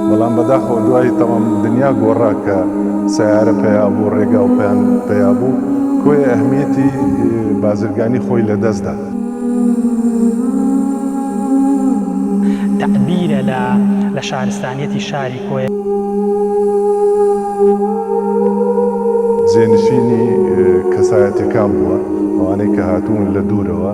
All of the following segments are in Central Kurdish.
بەڵام بەداخەوە دوای تەمام دنیا گۆڕا کە سەیارە پێیابوو ڕێگا و پێیابوو کۆی ئەهمیەتی بازرگانی خۆی لەدەستدا. تەعبیرە لە شارستانیەتی شاری کۆی جێنشینی کەسایەتەکان بووە ئەوانەی کە هاتوون لە دوورەوە.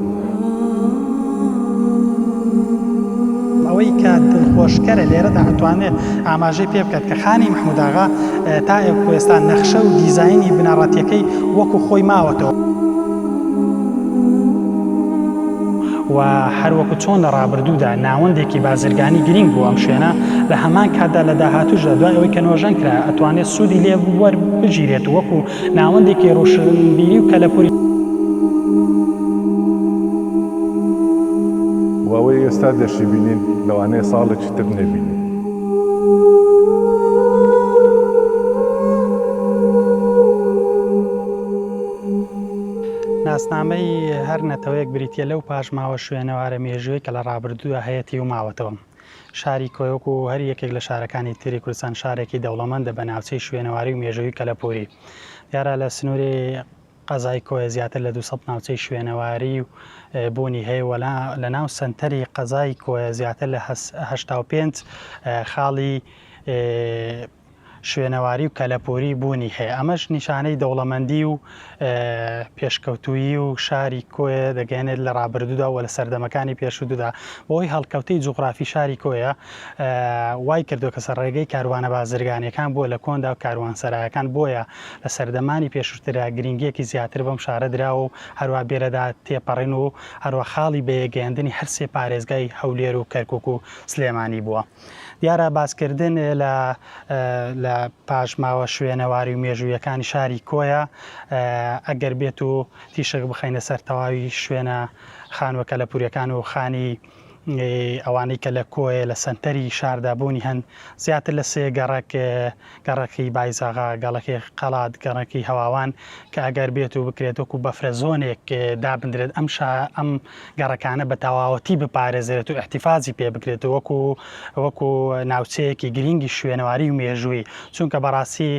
ئەوەی کە دڵخۆشکەرە لێرەدا ئەتوانێت ئاماژەی پێ بکات کە خانی محمود ئاغا تا ئێستا نەخشە و دیزاینی بنەڕەتیەکەی وەکو خۆی ماوەتەوە و هەروەکو چۆن لە ڕابردوودا ناوەندێکی بازرگانی گرنگ بوو ئەم شوێنە لە هەمان کاتدا لە داهاتووشدا دوای ئەوەی کە نۆژەن کرا ئەتوانێت سوودی لێ وەربژیرێت وەکو ناوەندێکی ڕۆشنبیری و کەلەپوری. ئەوەی ئێستا دەشی بینین لەوانەیە ساڵێکی تر نەبینین. ناسنامەی هەر نەتەوەیەک بریتە لەو پاشماوە شوێنەوارە مێژووی کە لە ڕابردووە هەیەی و ماوەتەوە. شاری کۆیۆک و هەر یەکێک لە شارەکانی تری کوردستان شارێکی دەوڵەمەندە بە ناوچەی شوێنەواری و مێژووی کەلەپوری. دیارە لە سنووری قەزای کۆیە زیاتر لە 200 ناوچەی شوێنەواری و بوونی هەیە لە ناو سنتەری قەزای کۆیە زیاتر لە 85 خاڵی شوێنەواری و کەلەپوری بوونی هەیە. ئەمەش نیشانەی دەوڵەمەندی و پێشکەوتووی و شاری کۆیە دەگەێنێت لە ڕابردوودا و لە سەردەمەکانی پێشوودا. بۆی هەڵکەوتەی جوغرافی شاری کۆیە وای کردو کە سەرڕێگەی کاروانە بازرگانیەکان بووە لە کۆندا و کاروانسەرایەکان بۆیە لە سەردەمانی پێشووترا گرنگیەکی زیاتر بەم شارە دراوە و هەروە بێرەدا تێپەڕین و هەروە خاڵی بەیەگەیاندنی هەرسێ پارێزگای هەولێر و کەرکووک و سلێمانی بووە. دیارە باسکردن لە پاشماوە شوێنەواری و مێژوویەکانی شاری کۆیە ئەگەر بێت و تیشک بخەینە سەر تەواوی شوێنە خانووە کەلەپوریەکان و خانی ئەوانەی کە لە کۆیە لە سنتەری شاردابوونی هەن زیاتر لە سێ گەڕەکی بایزاغا، گەڵەکی قەڵات، گەڕەکی هەواوان کە ئەگەر بێت و بکرێت وەکو بەفرە زۆنێک دابدرێت ئەم گەڕەکانە بە تەواوەتی بپارێزرێت و احتیفازی پێ بکرێت وەکو ناوچەیەکی گرنگی شوێنەواری و مێژووی، چونکە بەڕاستی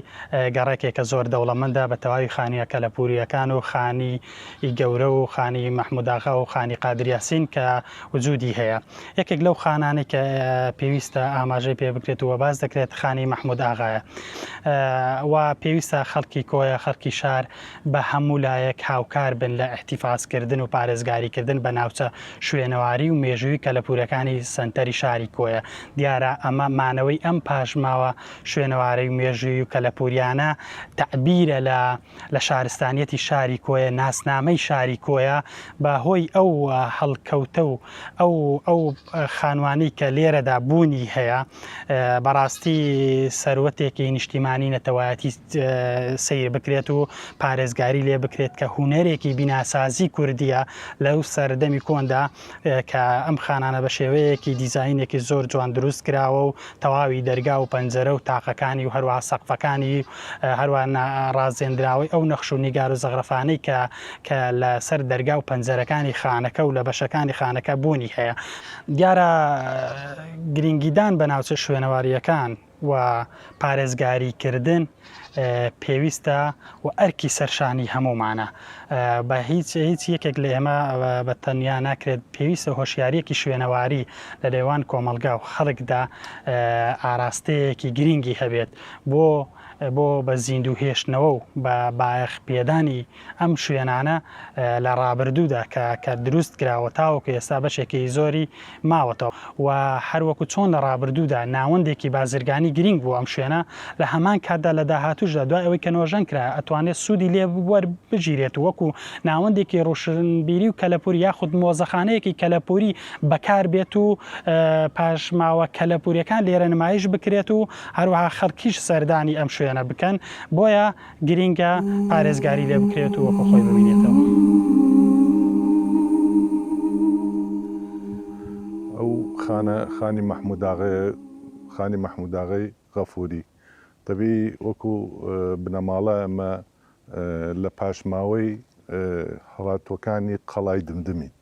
گەڕێکێکە زۆر دەوڵەمەندە بە تەواوی خانیە کەلەپوریەکان و خانی گەورە و خانی محمود ئاغا و خانی قادر یاسین کە وجودی هەیە. یەکێک لەو خانانێک کە پێویستە ئاماژەی پێ بکرێت و باز دەکرێت خانی محمود ئاغایە و پێویستە خەڵکی کۆیە خەڵکی شار بە هەموو لایەک هاوکار بن لە احتیفازکردن و پارێزگاریکردن بە ناوچە شوێنەواری و مێژووی کەلەپوریەکانی سنتەری شاری کۆیە. دیارە ئەمە مانەوەی ئەم پاشماوە شوێنەواری و مێژووی و کەلەپوریانە تەعبیرە لە شارستانیەتی شاری کۆیە، ناسنامەی شاری کۆیە بە هۆی ئەو هەڵکەوتە و ئەو خانوانی کە لێرەدا بوونی هەیە. بەڕاستی سەروەتێکی نیشتیمانی نەتەوایەتی سیر بکرێت و پارێزگاری لێ بکرێت کە هونەرێکی بیناسازی کوردیە لەو سەردەمی کۆندا کە ئەم خانانە بە شێوەیەکی دیزاینێکی زۆر جوان دروست کراوە و تەواوی دەرگا و پەنجەرە و تاقەکانی و هەروە سەقفەکانی هەروە ڕازێنراوەی ئەو نەخش و نیگار و زەغرەفانەی کە لە سەر دەرگا و پەنجەرەکانی خانەکە و لە بەشەکانی خانەکە بوونی هەیە. دیارە گرنگیدان بە ناوچە شوێنەواریەکان و پارێزگاریکردن پێویستە و ئەرکی سەرشانی هەمومانە. بە هیچ یەکێک لە ئێمە بە تەنیا ناکرێت پێویستە هۆشیارەکی شوێنەواری لە لێوان کۆمەلگا و خەڵکدا ئاراستەیەکی گرنگی هەبێت بۆ بە زیندوو هێشتنەوە و بە بایەخ پێدانی ئەم شوێنانە لە ڕابردوودا کە دروست کراوە تاوەکو ئێستا بەشێکی زۆری ماوەتەوە و هەروەکو چۆن لە ڕابردوودا ناوەندێکی بازرگانی گرنگ بوو ئەم شوێنە لە هەمان کاتدا لە داهاتووشدا دوای ئەوەی کە نۆژەن کرا ئەتوانێت سوودی لێ وەربژیرێت وەکو ناوەندێکی ڕۆشنبیری و کەلەپوری یاخود مۆزەخانەیەکی کەلەپوری بەکار بێت و پاشماوە کەلەپوریەکان لێرە نمایش بکرێت و هەروەها خەڵکیش سەردانی ئەم شوێنە شوێنە بکەن بۆیە گرینگە پارێزگاری لێ بکرێت و وەکو خۆی ببینێتەوە. ئەو خانی مەحمووداغی غەفووری دەبی وەکو بنەماڵە ئەمە لە پاشماوەی هەڵاتوەکانی قەڵای دمدمین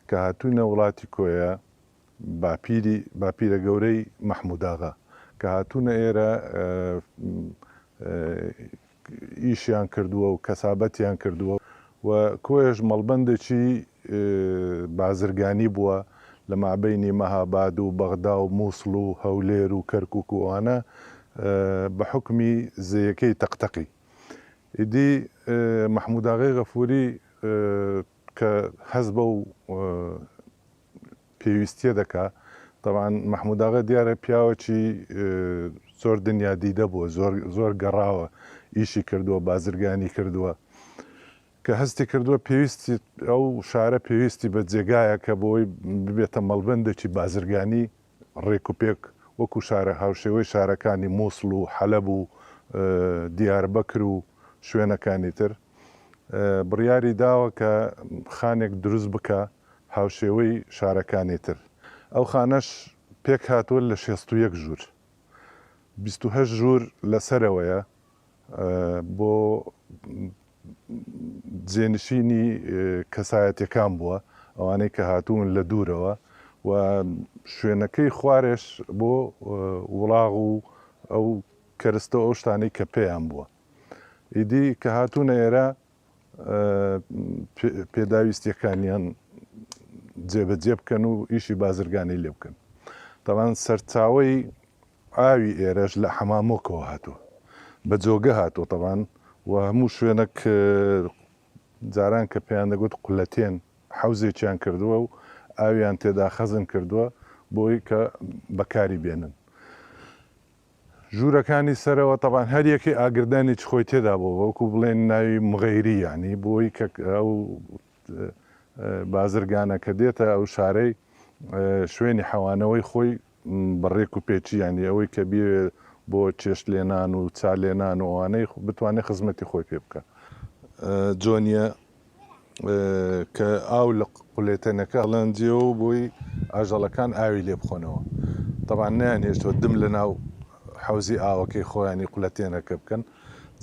کە هاتوونە وڵاتی کۆیە باپیرە گەورەی مەحمووداغا کە هاتوونە ئێرە ئیشیان کردووە و کەسابەتیان کردووە و کۆیەش مەڵبەندێکی بازرگانی بووە لە مابەینی مەهاباد و بەغدا و مووسڵ و هەولێر و کەرکووک و ئەوانە بە حکمی زەیەکەی تەقتەقی ئیدی مەحمووداغی غەفووری کە هەز بە و پێویستیە دەکا طبعاً مەحمووداغا دیارە پیاوەکی زۆر دنیا دیدە بووە زۆر گەڕاوە ئیشی کردووە بازرگانی کردووە کە هەستی کردووە پێویستی ئەو شارە پێویستی بە جێگایە کە بۆی ببێتە مەڵبەندێکی بازرگانی ڕێک و پێک وەکو شارە هاوشێوەی شارەکانی مووسڵ و حەلەب و دیاربەکر و شوێنەکانی تر بڕیاری داوە کە خانێک دروست بکە هاوشێوەی شارەکانی تر ئەو خانەش پێک هاتووە لە 61 ژوور 28 ژوور لەسەرەوەیە بۆ جێنشینی کەسایەتەکان بووە ئەوانەی کە هاتوون لە دوورەوە و شوێنەکەی خوارێش بۆ وڵاغ و ئەو کەرستە ئەو شتانەی کە پێیان بووە ئیدی کە هاتوونە ئێرە پێداویستیەکانیان جێبەجێ بکەن و ئیشی بازرگانی لێ بکەن تەوان سەرچاوی ئاوی ئێرەش لە حەمامۆکەوە هاتووە بە جۆگە هاتووە تەوان و هەموو شوێنەك جاران کە پێیان دەگوت قولەتێن حەوزێکیان کردووە و ئاویان تێدا خەزم کردووە بۆی کە بەکاری بێنن ژوورەکانی سەرەوە تەوان هەریەکی ئاگردانێکی خۆی تێدا بوو وەکو بڵێن ناوی مغەیری ینی بۆی کە ئەو بازرگانە کە دێتە ئەو شارەی شوێنی حەوانەوەی خۆی بەڕێک و پێچی ینی ئەوەی کە بێ بۆ چێشت لێنان و چالێنان و ئەوانەی بتوانێت خزمەتی خۆی پێ بکە جۆنیە کە ئاو لە قولێتەنەکە هەڵەنجیەوە بۆی ئاژەڵەکان ئاوی لێ بخۆنەوە تەوان نیان هێشتوە دم لە ناو حەوزی ئاوەکەی خۆیانی قولەتێنەکە بکەن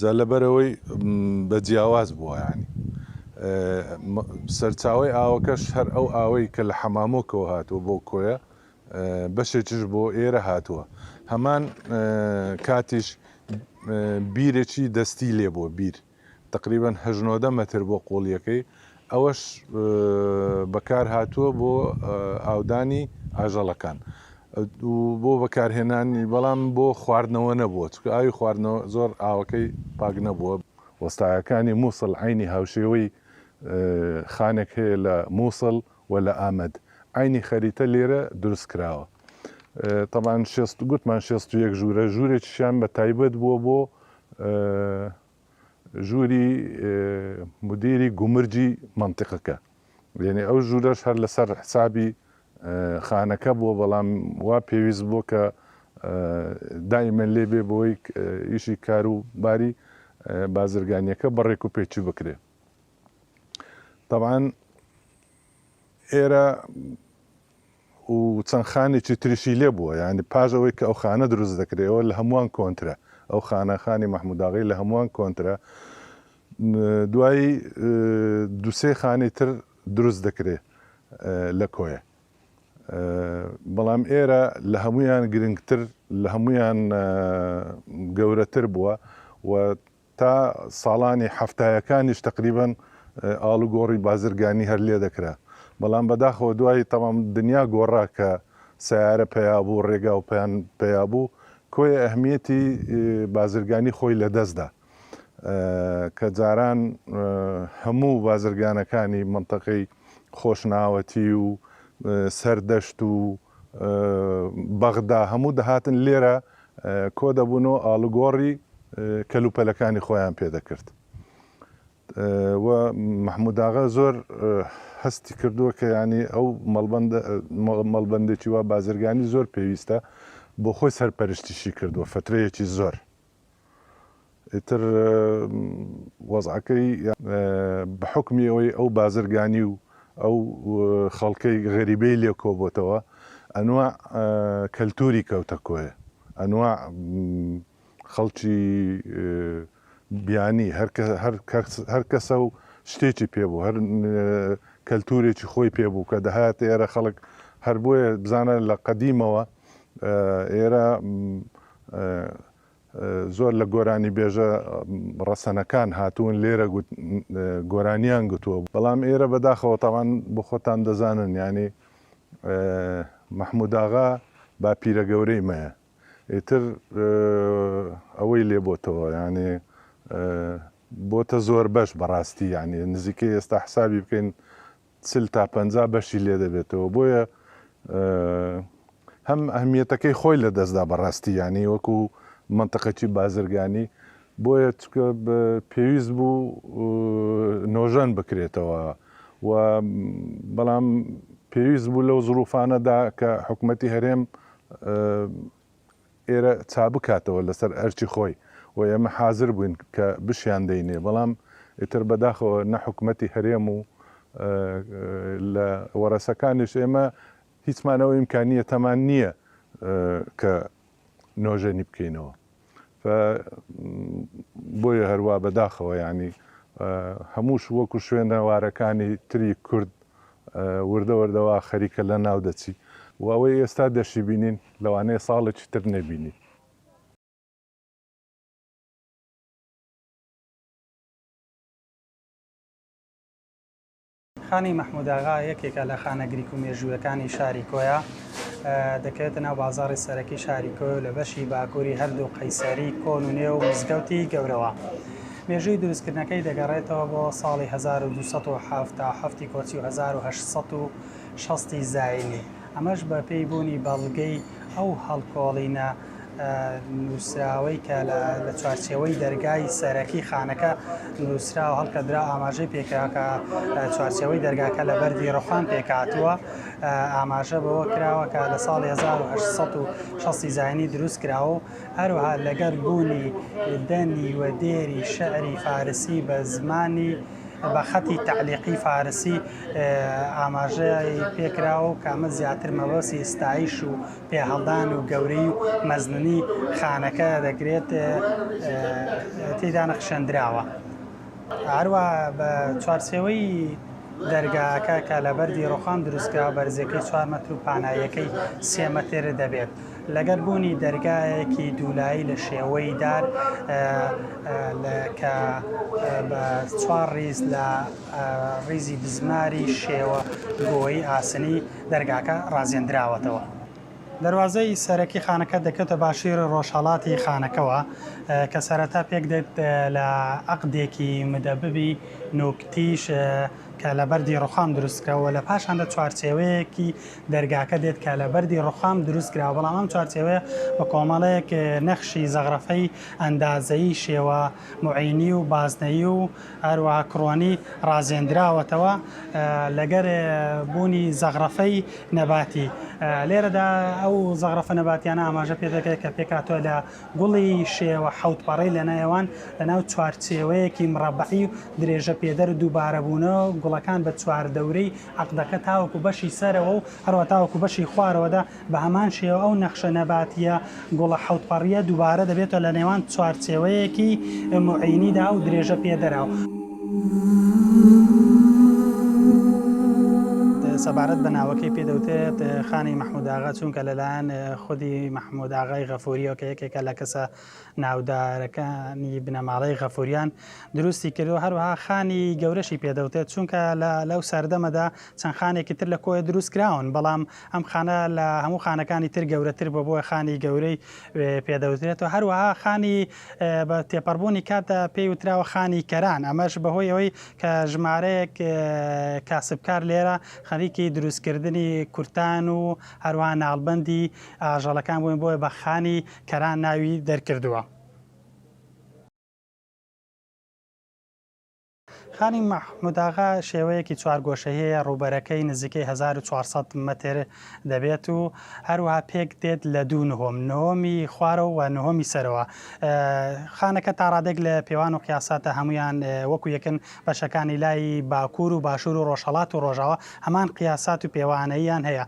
جا لەبەرەوەی بە جیاواز بووە ینی سەرچاوی ئاوەکەش هەر ئەو ئاوەی کە لە حەمامۆکەوە هاتووە بۆ کۆیە بەشێکیش بۆ ئێرە هاتووە هەمان کاتیش بیرێکی دەستی لێ بۆ بیر تقریبان 19 مەتر بۆ قۆڵیەکەی ئەوەش بەکار هاتووە بۆ ئاودانی ئاژەڵەکان بۆ بەکارهێنانی بەڵام بۆ خواردنەوە نەبووە چکە ئاوی خواردنەوە زۆر ئاوەکەی پاک نەبووە وەستایەکانی مووسڵ عینی هاوشێوەی خانێک هەیە لە مووسڵ و لە ئامەد عینی خەریتە لێرە دروست کراوە طبعاً گوتمان 61 ژوورە ژوورێکیشیان بە تایبەت بووە بۆ ژووری مدیری گومرجی منتیقەکە یعنی ئەو ژوورەش هەر لەسەر حسابی خانەکە بووە بەڵام وا پێویست بوو کە دائیمەن لێ بێ بۆی ئیشی کار و باری بازرگانیەکە بەڕێک و پێچی بکرێ طبعاً ئێرە و چەند خانێکی تریشی لێ بووە یعنی پاش ئەوەی کە ئەو خانە دروست دەکرێەوە لە هەمووان کۆنترە ئەو خانەخانی مەحمووداغی لە هەمووان کۆنترە دوایی دووسێ خانی تر دروست دەکرێت لە کۆیە بەڵام ئێرە لە هەمویان گرنگتر لە هەمویان گەورەتر بووە و تا ساڵانی هەفتایەکانیش تقریبان ئاڵوگۆڕی بازرگانی هەر لێ دەکرا بەڵام بەداخەوە دوایی تەمام دنیا گۆڕا کە سیارە پێیابوو ڕێگا و پێیابوو کۆی ئەهمیەتی بازرگانی خۆی لەدەستدا کە جاران هەموو بازرگانەکانی منتەقەی خۆشناوەتی و سەردەشت و بەغدا هەموو دەهاتن لێرە کۆ دەبوونەوە ئاڵوگۆڕی کەلوپەلەکانی خۆیان پێدەکرد و مەحمووداغا زۆر هەستی کردووە کە ینی ئەو مەڵبەندێکی وا بازرگانی زۆر پێویستە بۆ خۆی سەرپەرشتیشی کردووە فترەیەکی زۆر ئیتر وەزعەکەی بەحکمی ئەوەی ئەو بازرگانی و ئەو خەڵکەی غەریبەی لێ کۆبۆتەوە ئەنواع کەلتوری کەوتە کۆیە ئەنواع خەڵکی بیانی هەر کەسە و شتێکی پێبوو هەر کەلتورێکی خۆی پێبوو کە دەهات ئێرە خەڵک هەر بۆیە بزانە لە قەدیمەوە ئێرە زۆر لە گۆرانی بێژە ڕەسەنەکان هاتوون لێرە گۆرانیان گوتووە بەڵام ئێرە بەداخەوە تاوان بۆ خۆتان دەزانن ینی مەحموود ئاغا باپیرە گەورەی مەیە ئیتر ئەوەی لێ بۆتەوە ینی بۆتە زۆر بەش بەڕاستی ینی نزیکەی ئێستا حسابی بکەین 40 تا 50 بەشی لێ دەبێتەوە بۆیە هەم ئەهمیەتەکەی خۆی لە دەستدا بەڕاستی ینی وەکو منتەقەی بازرگانی بۆیە پێویست بوو نۆژەن بکرێتەوە و بەڵام پێویست بوو لەو زروفانەدا کە حکوومەتی هەرێم ئێرە چابکاتەوە لەسەر ئەرچی خۆی و ئێمە حازر بووین کە بشیان دەینێ بەڵام ئیتر بەداخەوە نە حکوومەتی هەرێم و لە وەرەسەکانیش ئێمە هیچمانەوە ئیمکانیەتەمان نییە کە نۆژەنی بکەینەوە بۆیە هەروە بەداخەوە ینی هەمووش وەکو شوێنەوارەکانی تری کورد وردە وەردەوە خەریکە لە ناو دەچی و ئەوەی ئێستا دەشی بینین لەوانەیە ساڵێکی تر نەبینی خانی مەحموود ئاغا یەکێکە لە خانە گریک و مێژوویەکانی شاری کۆیە دەکەوێتە ناو بازاڕی سەرەکی شاری کۆی و لە بەشی باکووری هەردوو قەیسەری کۆن و نێو مزگەوتی گەورەوە مێژووی دروستکردنەکەی دەگەڕێتەوە بۆ ساڵی 1270 کۆچی و 1860 زاینی ئەمەش بە پێی بوونی بەڵگەی ئەو هەڵکۆڵینە نووسراوەی کە لە چوارچێوەی دەرگای سەرەکی خانەکە نووسراوە هەڵکەدرا ئاماژەی پێکراکە چوارچێوەی دەرگاکە لە بەردی ڕۆخان پێکاتووە ئاماژە بەوە کراوە کە لە ساڵی 1860 زاینی دروست کراوە و هەروەها لەگەر بوونی دەنی و دێری شەعری فارسی بە زمانی بە خەتی تعلیقی فارسی ئاماژەی پێکراوە و کامە زیاتر مەبەستی ئستایش و پێهەڵدان و گەورەی و مەزننی خانەکە دەگرێت تێدا نەخشەندراوە هەروە بە چوارچێوەی دەرگاکە کە لە بەردی ڕۆخان دروستکرا بەرزەکەی 4 مەتر و پانایەکەی 3 مەتر دەبێت لەگەر بوونی دەرگایەکی دوولایی لە شێوەی دار کە بە 4 ڕیز لە ڕیزی بزماری شێوە گۆی ئاسنی دەرگاکە ڕازێنراوەتەوە دەواازەی سەرەکی خانەکە دەکەوتە باشیر ڕۆژهڵاتی خانەکەەوە کە سەرەتا پێک دێت لە عەقدێکی مدەببی نوکتیش کە لە بەردی ڕۆخام دروستکراوە لە پاشاندا چوارچێوەیەکی دەرگاکە دێت کە لە بەردی ڕۆخام دروستکراوە بەڵام ئەم چوارچێوەیە بە کۆمەڵەیەک نەخشی زەغرەفەی ئەندازەیی شێوە موعینی و بازنەیی و هەروەها کڕۆنی ڕازێنراوەتەوە لەگەر بوونی زەغرەفەی نەباتی لێرەدا ئەو زەغرەفە نەباتیانە ئاماژە پێ دەکرێت کە پێکاتوە لە گوڵی شێوە حەوتپەڕی لە نێوان لەناو چوارچێوەیەکی مڕەبعی و درێژە پێدەر و دووبارەبوونەوە گوڵەکان بە چوار دەورەی عەقدەکە تاوەکو بەشی سەرەوە و هەروە تاوەکو بەشی خوارەوەدا بە هەمان شێوە ئەو نەخشە نەباتیە گوڵە حەوتپەڕیە دووبارە دەبێتەوە لە نێوان چوارچێوەیەکی موعینیدا و درێژە پێدەرەوە سەبارەت بە ناوەکەی پێدەوتێت خانی مەحموود ئاغا چونکە لەلایەن خودی مەحموود ئاغای غەفوریەوە کە یەکێکە لە کەسە ناودارەکانی بنەماڵەی غەفوریان دروستی کردو هەروەها خانی گەورەشی پێدەوتێت چونکە لەو سەردەمەدا چەند خانێکی تر لە کۆیە دروست کراون بەڵام ئەم خانە لە هەموو خانەکانی تر گەورەتر بۆ بۆی خانی گەورەی پێدەوترێت و هەروەها خانی بە تێپەڕبوونی کاتە پێی وتراوە خانی کەران ئەمەش بەهۆی ئەوەی کە ژمارەیەک کاسبکار لێرە خەریکی دروستکردنی کورتان و هەروەها ناڵبەندی ئاژەڵەکان بووین بۆیە بە خانی کەران ناوی دەرکردووە. خانی مححموداغا شێوەیەکی چوارگۆشەیەیە ڕوبەرەکەی نزیکەی 1400 متر دەبێت و هەروەها پێک دێت لە دوو نهۆمی خوارەوە و نهۆمی سەرەوە. خانەکە تا ڕادێک لە پێوان و قیاساتە هەمویان وەکو یەکن بەشەکانی لای باکوور و باشوور و ڕۆژهەڵات و ڕۆژاوە هەمان قیاسات و پێوانەیان هەیە.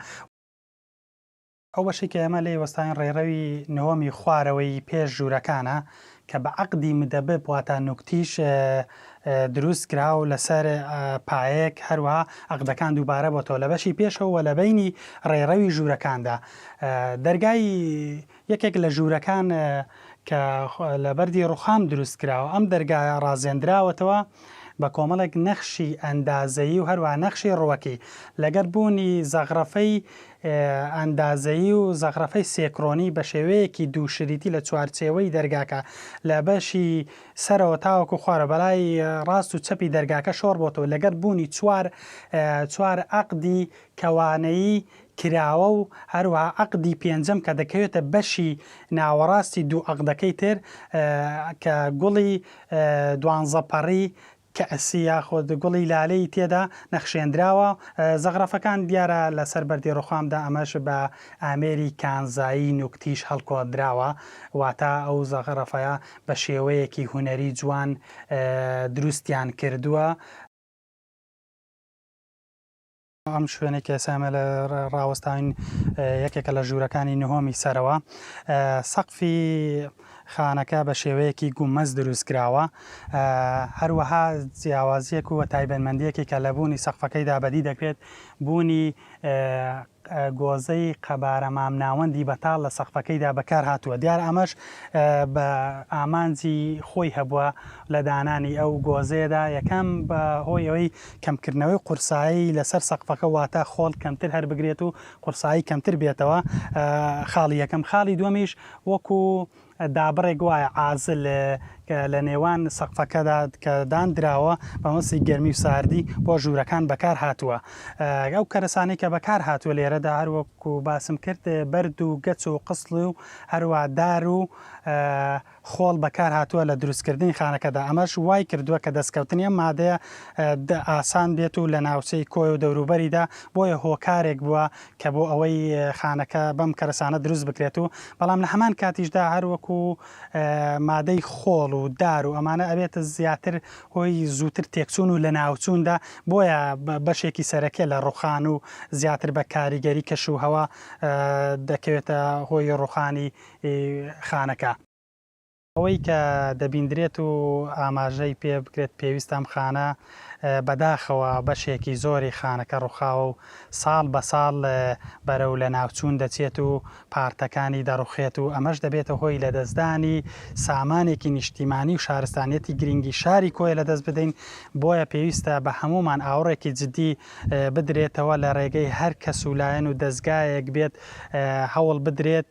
ئەو بەشی کە ئێمە لێ وەستاین ڕێڕەوی نهۆمی خوارەوەی پێش ژوورەکانە کە بە عەقدی مدەبب واتە نوکتیش دروست کرا و لەسەر پایەک هەروەها عەقدەکان دووبارە بۆتەوە لە بەشی پێشەوە لە بینی ڕێڕەوی ژوورەکاندا. دەرگای یەکێک لە ژوورەکان کە لە بەردی ڕوخام دروست کراوە ئەم دەرگایە ڕازێنراوەتەوە بە کۆمەڵێک نەخشی ئەندازەیی و هەروە نەخشی ڕوەکی لەگەر بوونی زەغرەفەی ئەندازەیی و زەغرەفەی سێکرۆنی بە شێوەیەکی دووشریتی لە چوارچێوەی دەرگاکە لە بەشی سەرەوە تاوەکو خوارە بەلای ڕاست و چەپی دەرگاکە شۆڕ بۆتەوە لەگەر بوونی چوار عەقدی کەوانەیی کراوە و هەروەها عەقدی پێنجەم کە دەکەوێتە بەشی ناوەڕاستی دوو عەقدەکەی تر کە گوڵی دوانزەپەڕی کە ئەسی یاخۆ گوڵی لالەی تێدا نەخشێنراوە. زەغرەفەکان دیارە لەسەر بەردی ڕوخامدا ئەمەش بە ئامێری کانزایی نوکتیش هەڵکۆدراوە واتە ئەو زەغرەفەیە بە شێوەیەکی هونەری جوان دروستیان کردووە. ئەم شوێنێکی ئێسامە لە ڕاوەستاوین یەکێکە لە ژوورەکانی نهۆمی سەرەوە. سەقفی خانەکە بە شێوەیەکی گومەز دروست کراوە، هەروەها جیاوازیەک و تایبەتمەندیەکی کە لە بوونی سەقفەکەیدا بەدی دەکرێت بوونی گۆزەی قەبارە مامناوەندی بەتاڵ لە سەقفەکەیدا بەکار هاتووە. دیار ئەمەش بە ئامانجی خۆی هەبووە لە دانانی ئەو گۆزەیەدا، یەکەم بە هۆی ئەوەی کەمکردنەوەی قورسایی لەسەر سەقفەکە واتە خۆڵ کەمتر هەر بگرێت و قورسایی کەمتر بێتەوە. خاڵی یەکەم. خاڵی دووەمیش وەکو دابڕێک وایە عازل لە نێوان سەقفەکەدا کە دانراوە بە مەسی گەرمی و ساردی بۆ ژوورەکان بەکار هاتووە. ئەو کەرەسانەی کە بەکار هاتووە لێرەدا هەروەکو باسم کرد بەرد و گەچ و قسڵ و هەروە دار و خۆڵ بەکار هاتووە لە دروستکردنی خانەکەدا. ئەمەش وای کردووە کە دەستکەوتنی ئەم مادەیە ئاسان بێت و لە ناوچەی کۆی و دەوروبەریدا بۆیە هۆکارێک بووە کە بۆ ئەوەی خانەکە بەم کەرەسانە دروست بکرێت و بەڵام لە هەمان کاتیشدا هەروەکو مادەی خۆڵ و دار و ئەمانە ئەبێتە زیاتر هۆی زووتر تێکچوون و لە ناوچووندا، بۆیە بەشێکی سەرەکیە لە ڕوخان و زیاتر بە کاریگەری کەش و هەوا دەکەوێتە هۆی ڕوخانی خانەکە. ئەوەی کە دەبیندرێت و ئاماژەی پێ بکرێت پێویستە ئەم خانە بەداخەوە بەشێکی زۆری خانەکە ڕووخاوە و ساڵ بە ساڵ بەرەو لە ناوچوون دەچێت و پارتەکانی دەڕوخێت و ئەمەش دەبێتە هۆی لەدەستدانی سامانێکی نیشتیمانی و شارستانیەتی گرنگی شاری کۆی لەدەست بدەین. بۆیە پێویستە بە هەمومان ئاوڕێکی جددی بدرێتەوە لە ڕێگەی هەر کەس و لایەن و دەستگایەک بێت هەوڵ بدرێت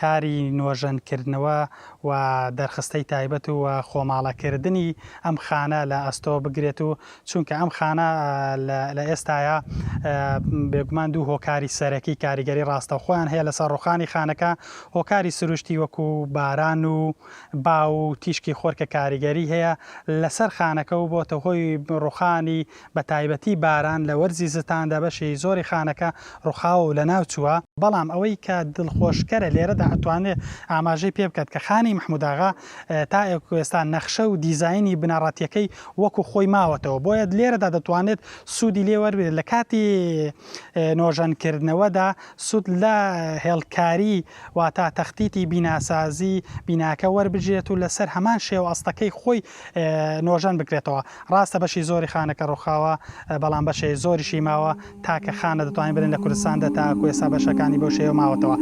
کاری نۆژەنکردنەوە و دەرخستەی تایبەت و خۆماڵەکردنی ئەم خانە لە ئەستۆ بگرێت و چونکە ئەم خانە لە ئێستاە بێگومان دوو هۆکاری سەرەکی کاریگەری ڕاستەوخۆیان هەیە لەسەر ڕوخانی خانەکە. هۆکاری سروشتی وەکو باران و با و تیشکی خۆرکە کاریگەری هەیە لەسەر خانەکە و بۆتە هۆی ڕوخانی بە تایبەتی باران لە وەرزی زستاندا بەشی زۆری خانەکە ڕوخاوە و لە ناوچووە. بەڵام ئەوەی کە دڵخۆشکەرە لێرەدا ئەتوانێت ئاماژەی پێ بکات کە خانی مححموداغا تا ئێستا نەخشە و دیزاینی بنەڕاتیەکەی وەکو خۆی ماوەتەوە، بۆیە لێرەدا دەتوانێت سوودی لێ وەربێت لە کاتی نۆژەنکردنەوەدا سوود لە هێڵکاری واتە تەختیتی بیناسازی بیناکە وەربژێت و لەسەر هەمان شێوە ئەستەکەی خۆی نۆژەن بکرێتەوە. ڕاستە بەشی زۆری خانەکە ڕووخاوە، بەڵام بەشی زۆریشی ماوە تاکە خانە دەتوانین بن لە کوردستاندا تا ئێستا بەشەکانی بۆ شێوە ماوەتەوە.